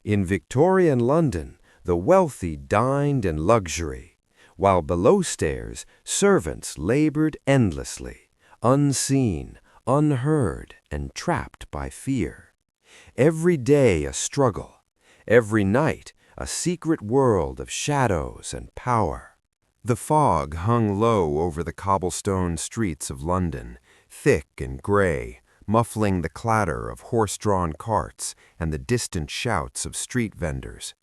In Victorian London, the wealthy dined in luxury, while below stairs servants labored endlessly, unseen, unheard, and trapped by fear. Every day a struggle, every night a secret world of shadows and power. The fog hung low over the cobblestone streets of London, thick and gray, muffling the clatter of horse-drawn carts and the distant shouts of street vendors.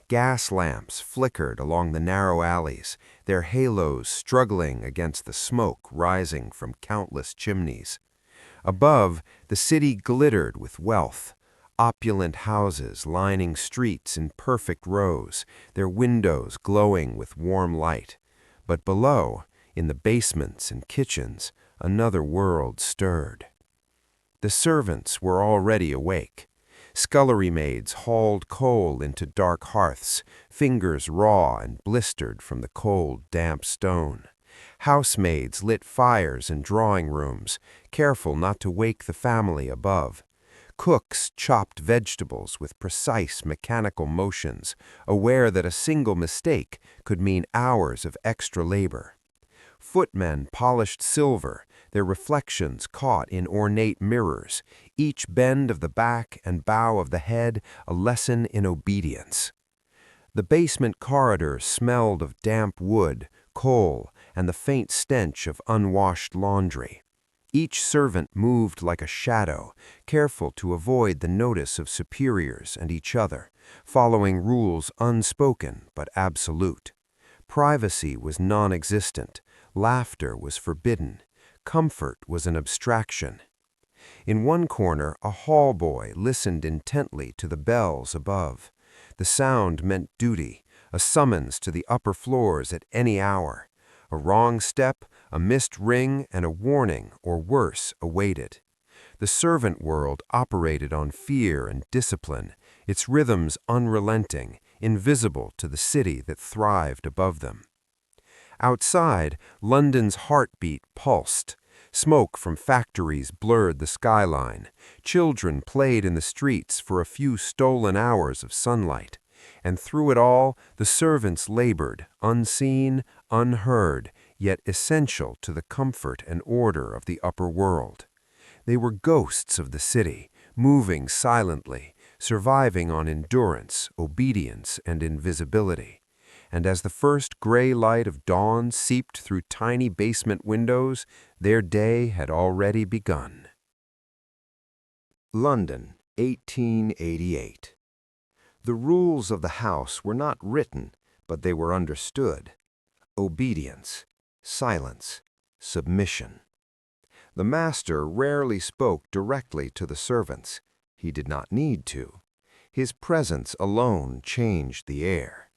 Gas lamps flickered along the narrow alleys, their halos struggling against the smoke rising from countless chimneys. Above, the city glittered with wealth. Opulent houses lining streets in perfect rows, their windows glowing with warm light. But below, in the basements and kitchens, another world stirred. The servants were already awake. Scullery maids hauled coal into dark hearths, fingers raw and blistered from the cold, damp stone. Housemaids lit fires in drawing rooms, careful not to wake the family above. Cooks chopped vegetables with precise mechanical motions, aware that a single mistake could mean hours of extra labor. Footmen polished silver, their reflections caught in ornate mirrors, each bend of the back and bow of the head a lesson in obedience. The basement corridors smelled of damp wood, coal, and the faint stench of unwashed laundry. Each servant moved like a shadow, careful to avoid the notice of superiors and each other, following rules unspoken but absolute. Privacy was non-existent, laughter was forbidden, comfort was an abstraction. In one corner, a hall boy listened intently to the bells above. The sound meant duty, a summons to the upper floors at any hour. A wrong step, a missed ring, and a warning, or worse, awaited. The servant world operated on fear and discipline, its rhythms unrelenting, invisible to the city that thrived above them. Outside, London's heartbeat pulsed. Smoke from factories blurred the skyline. Children played in the streets for a few stolen hours of sunlight. And through it all, the servants labored, unseen, unheard, yet essential to the comfort and order of the upper world. They were ghosts of the city, moving silently, surviving on endurance, obedience, and invisibility. And as the first gray light of dawn seeped through tiny basement windows, their day had already begun. London, 1888. The rules of the house were not written, but they were understood. Obedience, silence, submission. The master rarely spoke directly to the servants. He did not need to. His presence alone changed the air.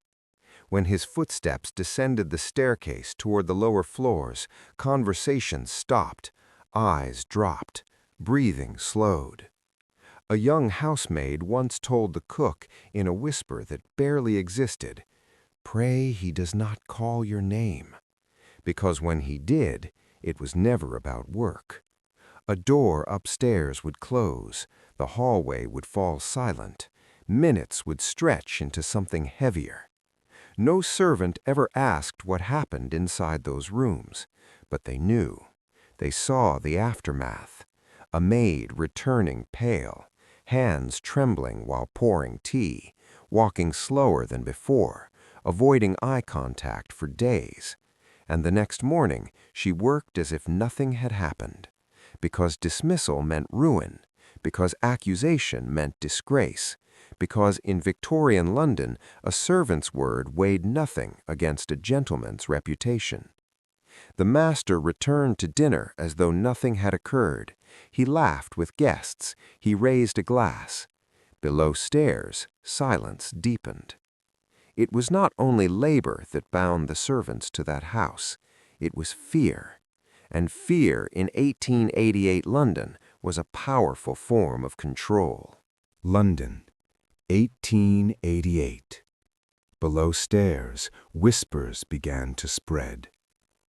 When his footsteps descended the staircase toward the lower floors, conversations stopped, eyes dropped, breathing slowed. A young housemaid once told the cook in a whisper that barely existed, "Pray he does not call your name," because when he did, it was never about work. A door upstairs would close, the hallway would fall silent, minutes would stretch into something heavier. No servant ever asked what happened inside those rooms, but they knew. They saw the aftermath. A maid returning pale, hands trembling while pouring tea, walking slower than before, avoiding eye contact for days. And the next morning, she worked as if nothing had happened, because dismissal meant ruin, because accusation meant disgrace, because in Victorian London, a servant's word weighed nothing against a gentleman's reputation. The master returned to dinner as though nothing had occurred. He laughed with guests. He raised a glass. Below stairs, silence deepened. It was not only labor that bound the servants to that house. It was fear. And fear in 1888 London was a powerful form of control. London, 1888. Below stairs, whispers began to spread.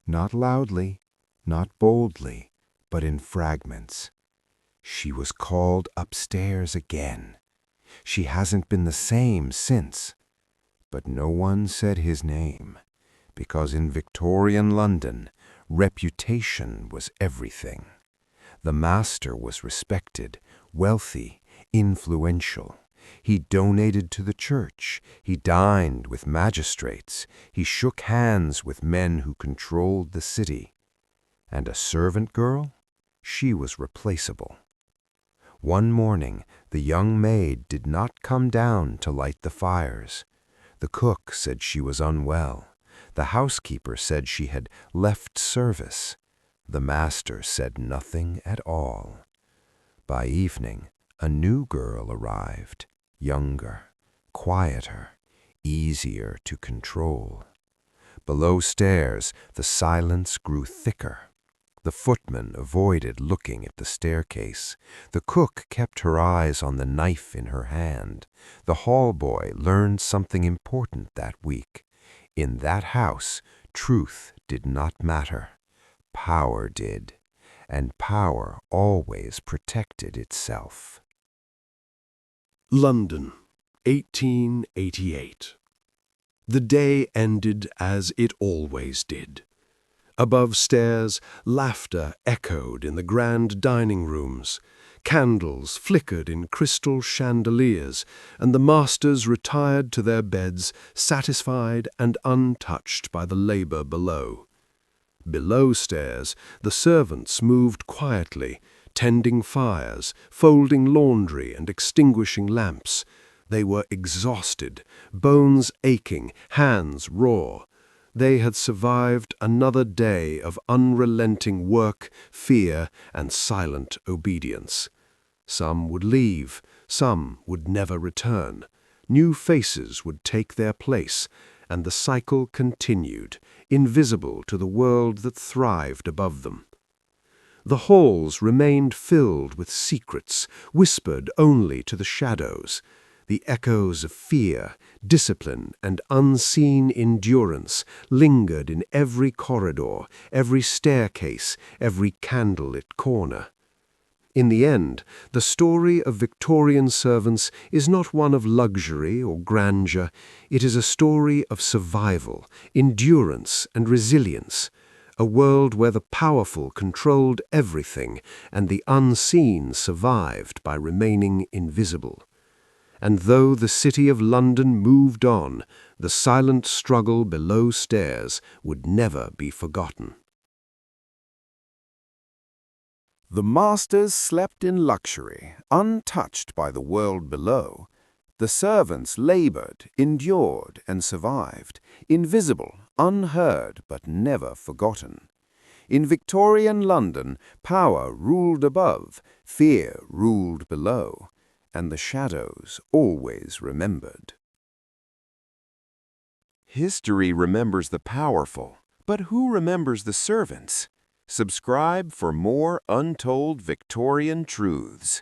Not loudly, not boldly, but in fragments. She was called upstairs again. She hasn't been the same since." But no one said his name, because in Victorian London, reputation was everything. The master was respected, wealthy, influential. He donated to the church. He dined with magistrates. He shook hands with men who controlled the city. And a servant girl? She was replaceable. One morning, the young maid did not come down to light the fires. The cook said she was unwell. The housekeeper said she had left service. The master said nothing at all. By evening, a new girl arrived, younger, quieter, easier to control. Below stairs, the silence grew thicker. The footman avoided looking at the staircase. The cook kept her eyes on the knife in her hand. The hall boy learned something important that week. In that house, truth did not matter. Power did, and power always protected itself. London, 1888. The day ended as it always did. Above stairs, laughter echoed in the grand dining rooms. Candles flickered in crystal chandeliers, and the masters retired to their beds, satisfied and untouched by the labor below. Below stairs, the servants moved quietly, tending fires, folding laundry, and extinguishing lamps. They were exhausted, bones aching, hands raw. They had survived another day of unrelenting work, fear, and silent obedience. Some would leave, some would never return. New faces would take their place, and the cycle continued, invisible to the world that thrived above them. The halls remained filled with secrets, whispered only to the shadows. The echoes of fear, discipline, and unseen endurance lingered in every corridor, every staircase, every candlelit corner. In the end, the story of Victorian servants is not one of luxury or grandeur. It is a story of survival, endurance, and resilience. A world where the powerful controlled everything and the unseen survived by remaining invisible. And though the city of London moved on, the silent struggle below stairs would never be forgotten. The masters slept in luxury, untouched by the world below. The servants labored, endured, and survived, invisible, unheard, but never forgotten. In Victorian London, power ruled above, fear ruled below, and the shadows always remembered. History remembers the powerful, but who remembers the servants? Subscribe for more untold Victorian truths.